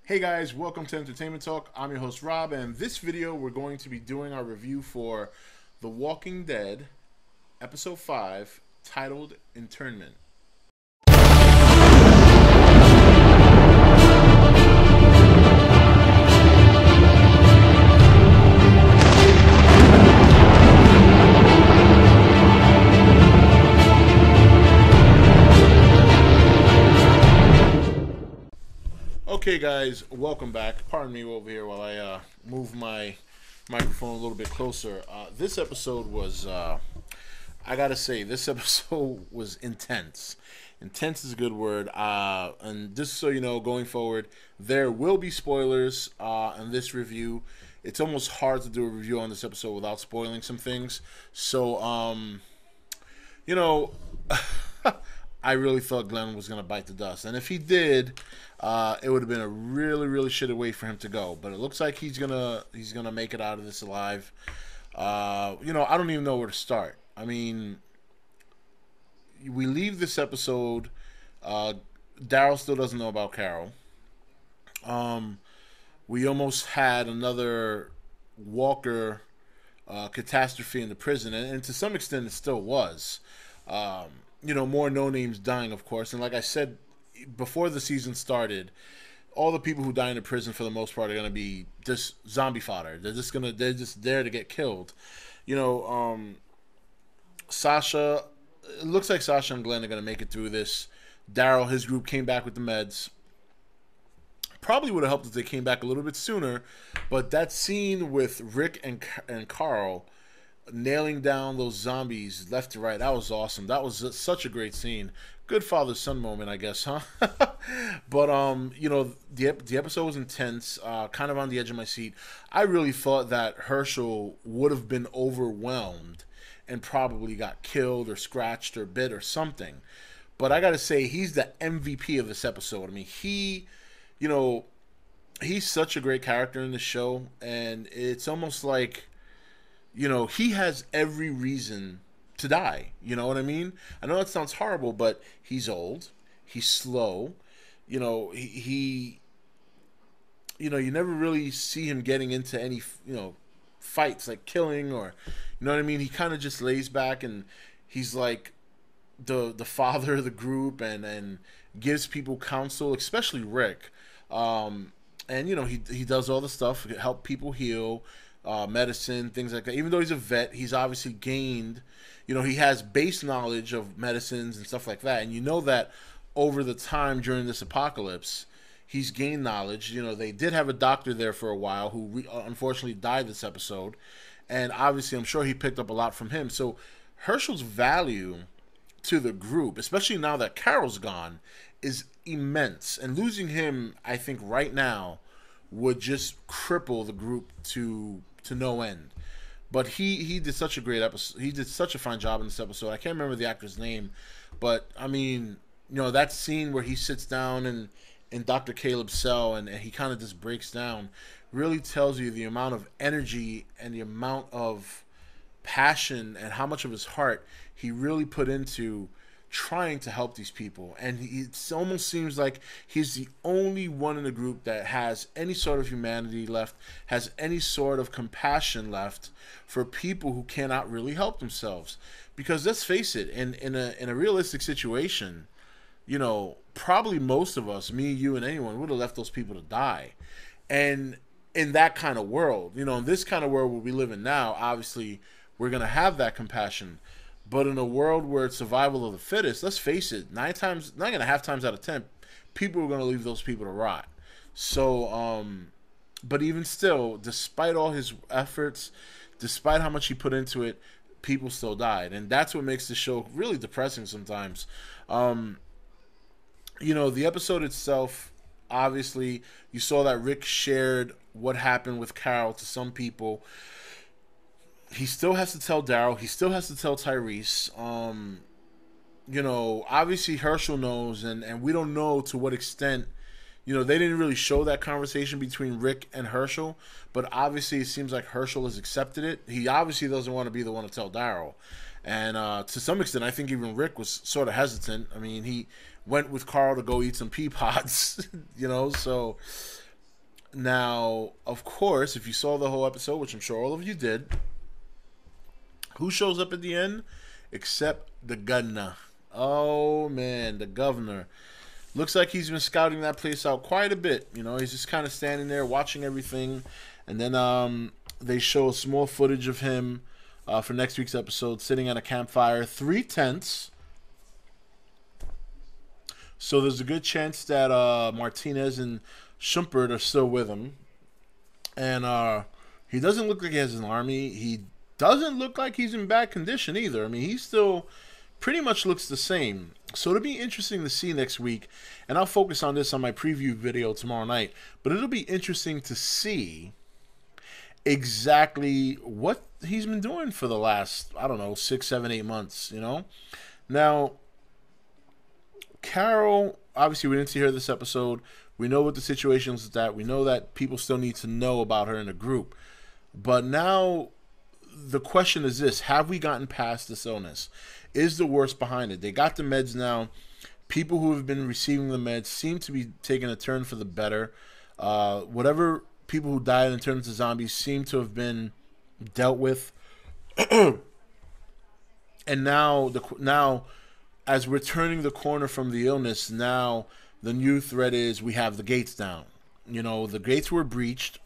Hey guys, welcome to Entertainment Talk. I'm your host Rob, and this video we're going to be doing our review for The Walking Dead, Episode 5, titled Internment. Okay guys, welcome back. Pardon me over here while I move my microphone a little bit closer. This episode was, I gotta say, this episode was intense. Intense is a good word. And just so you know, going forward, there will be spoilers in this review. It's almost hard to do a review on this episode without spoiling some things. So, you know, I really thought Glenn was gonna bite the dust, and if he did, it would have been a really, really shitty way for him to go. But it looks like he's gonna make it out of this alive. I don't even know where to start. I mean, we leave this episode. Daryl still doesn't know about Carol. We almost had another Walker catastrophe in the prison, and to some extent, it still was. More no names dying, of course, and like I said before the season started, all the people who die in the prison for the most part are gonna be just zombie fodder. They're just there to get killed. Sasha. It looks like Sasha and Glenn are gonna make it through this. Daryl, his group came back with the meds. Probably would have helped if they came back a little bit sooner, but that scene with Rick and Carl nailing down those zombies left to right, that was awesome. That was such a great scene. Good father son moment, I guess, huh? But the episode was intense, kind of on the edge of my seat. I really thought that Hershel would have been overwhelmed and probably got killed or scratched or bit or something. But I gotta say, he's the MVP of this episode. I mean, he's such a great character in the show, and it's almost like, he has every reason to die. You know what I mean? I know that sounds horrible, but he's old. He's slow. He you never really see him getting into any, fights like killing or, you know what I mean? He kind of just lays back and he's like the father of the group and gives people counsel, especially Rick. He does all the stuff, help people heal, medicine, things like that. Even though he's a vet, he's obviously gained, he has base knowledge of medicines and stuff like that. And you know that over the time during this apocalypse, he's gained knowledge. They did have a doctor there for a while who unfortunately died this episode. And obviously, I'm sure he picked up a lot from him. So Hershel's value to the group, especially now that Carol's gone, is immense. And losing him, I think, right now would just cripple the group to no end. But he did such a great episode. He did such a fine job in this episode. I can't remember the actor's name, but I mean, that scene where he sits down in Dr. Caleb's cell and he kind of just breaks down really tells you the amount of energy and the amount of passion and how much of his heart he really put into trying to help these people. And it almost seems like he's the only one in the group that has any sort of humanity left, has any sort of compassion left for people who cannot really help themselves. Because let's face it, in a realistic situation, probably most of us, me, you, and anyone, would have left those people to die. And in that kind of world, in this kind of world where we live in now, obviously we're going to have that compassion. But in a world where it's survival of the fittest, let's face it, 9.5 times out of 10, people are going to leave those people to rot. So, but even still, despite all his efforts, despite how much he put into it, people still died. And that's what makes the show really depressing sometimes. The episode itself, obviously, you saw that Rick shared what happened with Carol to some people. He still has to tell Daryl. He still has to tell Tyrese. Obviously Hershel knows, and we don't know to what extent. They didn't really show that conversation between Rick and Hershel, but obviously it seems like Hershel has accepted it. He obviously doesn't want to be the one to tell Daryl. And to some extent, I think even Rick was sort of hesitant. I mean, he went with Carl to go eat some pea pods, so Now, of course, if you saw the whole episode, which I'm sure all of you did, who shows up at the end except the governor? Oh man, the governor. Looks like he's been scouting that place out quite a bit. You know, he's just kind of standing there watching everything, and then they show a small footage of him for next week's episode, sitting at a campfire, 3 tents. So there's a good chance that Martinez and Schumpert are still with him, and he doesn't look like he has an army. He doesn't look like he's in bad condition either. I mean, he still pretty much looks the same. So it'll be interesting to see next week, and I'll focus on this on my preview video tomorrow night, but it'll be interesting to see exactly what he's been doing for the last, I don't know, 6, 7, 8 months, you know? Now, Carol, obviously we didn't see her this episode. We know what the situation is with that. We know that people still need to know about her in the group. But now the question is this: have we gotten past this illness? Is the worst behind it? They got the meds now. People who have been receiving the meds seem to be taking a turn for the better. Whatever people who died and turned into zombies seem to have been dealt with. And now, as we're turning the corner from the illness, now the new threat is we have the gates down. You know, the gates were breached.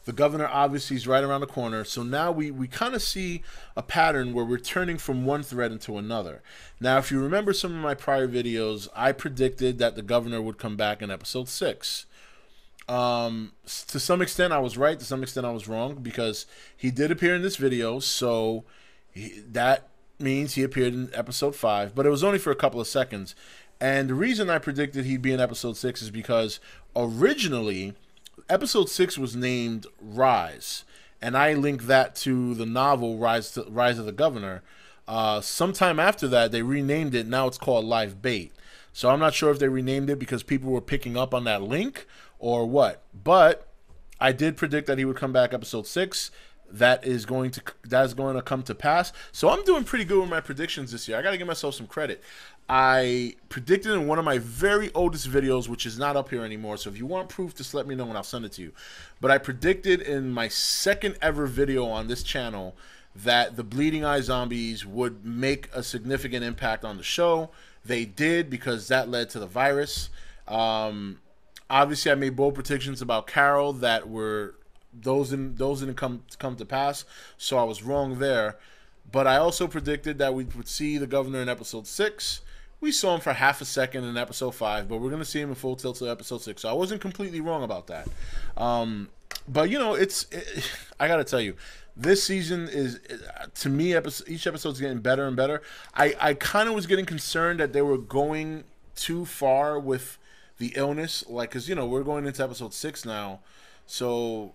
The governor obviously is right around the corner. So now we kind of see a pattern where we're turning from one threat into another. Now, if you remember some of my prior videos, I predicted that the governor would come back in episode 6. To some extent, I was right. To some extent, I was wrong, because he did appear in this video. So that means he appeared in episode 5. But it was only for a couple of seconds. And the reason I predicted he'd be in episode 6 is because originally episode 6 was named Rise, and I linked that to the novel Rise of the Governor. Sometime after that, they renamed it. Now it's called Live Bait. So I'm not sure if they renamed it because people were picking up on that link or what. But I did predict that he would come back episode 6. That is going to come to pass. So I'm doing pretty good with my predictions this year. I got to give myself some credit. I predicted in one of my very oldest videos, which is not up here anymore. So if you want proof, just let me know and I'll send it to you. But I predicted in my second ever video on this channel that the Bleeding Eye Zombies would make a significant impact on the show. They did, because that led to the virus. Obviously, I made bold predictions about Carol that were those didn't come to pass, so I was wrong there. But I also predicted that we would see the governor in episode 6. We saw him for half a second in episode 5, but we're going to see him in full tilt to episode 6. So I wasn't completely wrong about that. But, you know, I got to tell you, this season is, to me, each episode's getting better and better. I kind of was getting concerned that they were going too far with the illness, like, because, you know, we're going into episode 6 now. So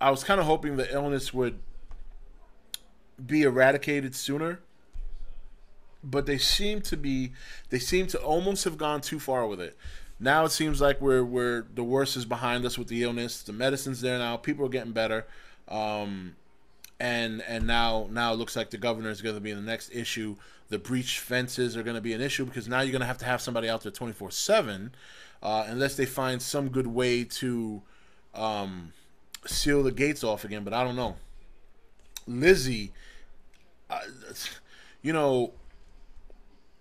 I was kind of hoping the illness would be eradicated sooner, but they seem to almost have gone too far with it. Now it seems like we're the worst is behind us with the illness. The medicine's there now. People are getting better, and now it looks like the governor is going to be in the next issue. The breached fences are going to be an issue, because now you're going to have somebody out there 24/7, unless they find some good way to seal the gates off again. But I don't know. Lizzie, you know,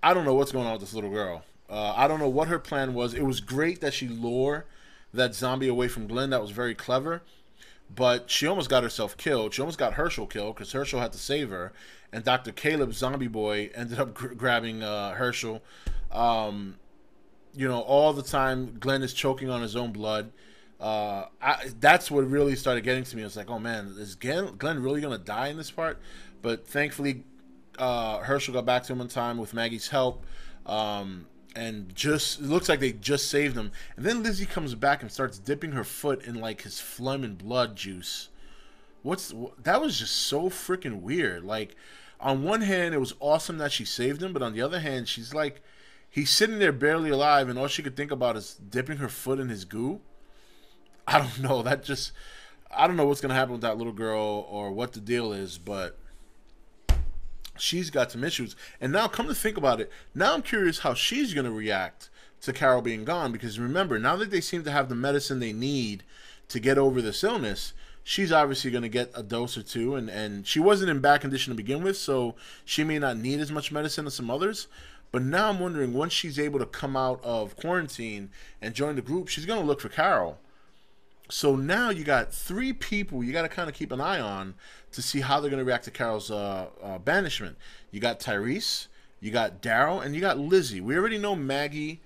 I don't know what's going on with this little girl. I don't know what her plan was. It was great that she lured that zombie away from Glenn. That was very clever. But she almost got herself killed. She almost got Hershel killed, because Hershel had to save her. And Dr. Caleb, zombie boy, ended up grabbing Hershel. You know, all the time Glenn is choking on his own blood. That's what really started getting to me. I was like, oh man, is Glenn really going to die in this part? But thankfully, Hershel got back to him in time with Maggie's help. And just, it looks like they just saved him. And then Lizzie comes back and starts dipping her foot in like his phlegm and blood juice. That was just so freaking weird. Like, on one hand, it was awesome that she saved him, but on the other hand, she's like, he's sitting there barely alive, and all she could think about is dipping her foot in his goo. I don't know. I don't know what's going to happen with that little girl or what the deal is, but she's got some issues. And now, come to think about it, now I'm curious how she's going to react to Carol being gone, because remember, now that they seem to have the medicine they need to get over this illness, she's obviously going to get a dose or two, and she wasn't in bad condition to begin with, so she may not need as much medicine as some others. But now I'm wondering, once she's able to come out of quarantine and join the group, she's going to look for Carol. So now you got 3 people you got to kind of keep an eye on to see how they're going to react to Carol's banishment. You got Tyrese, you got Daryl, and you got Lizzie. We already know Maggie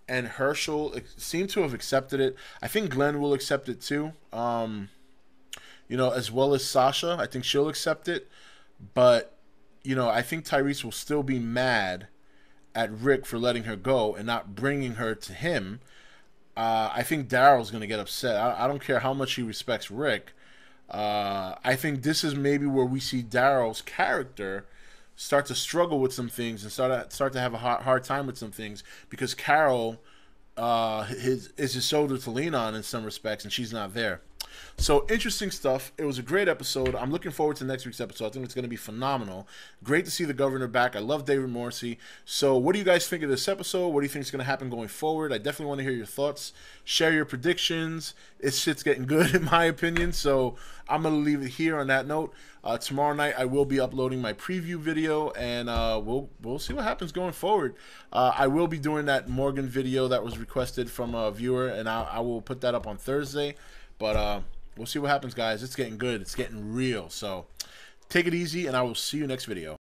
and Hershel seem to have accepted it. I think Glenn will accept it too. You know, as well as Sasha. I think she'll accept it. But, you know, I think Tyrese will still be mad at Rick for letting her go and not bringing her to him. I think Daryl's going to get upset. I don't care how much he respects Rick. I think this is maybe where we see Daryl's character start to struggle with some things and start to have a hard time with some things, because Carol is his shoulder to lean on in some respects, and she's not there. So, interesting stuff. It was a great episode. I'm looking forward to next week's episode. I think it's going to be phenomenal. Great to see the governor back. I love David Morrissey. So, what do you guys think of this episode? What do you think is going to happen going forward? I definitely want to hear your thoughts. Share your predictions. This shit's getting good, in my opinion. So, I'm going to leave it here on that note. Tomorrow night, I will be uploading my preview video, and we'll see what happens going forward. I will be doing that Morgan video that was requested from a viewer, and I will put that up on Thursday. But we'll see what happens, guys. It's getting good. It's getting real. So take it easy, and I will see you next video.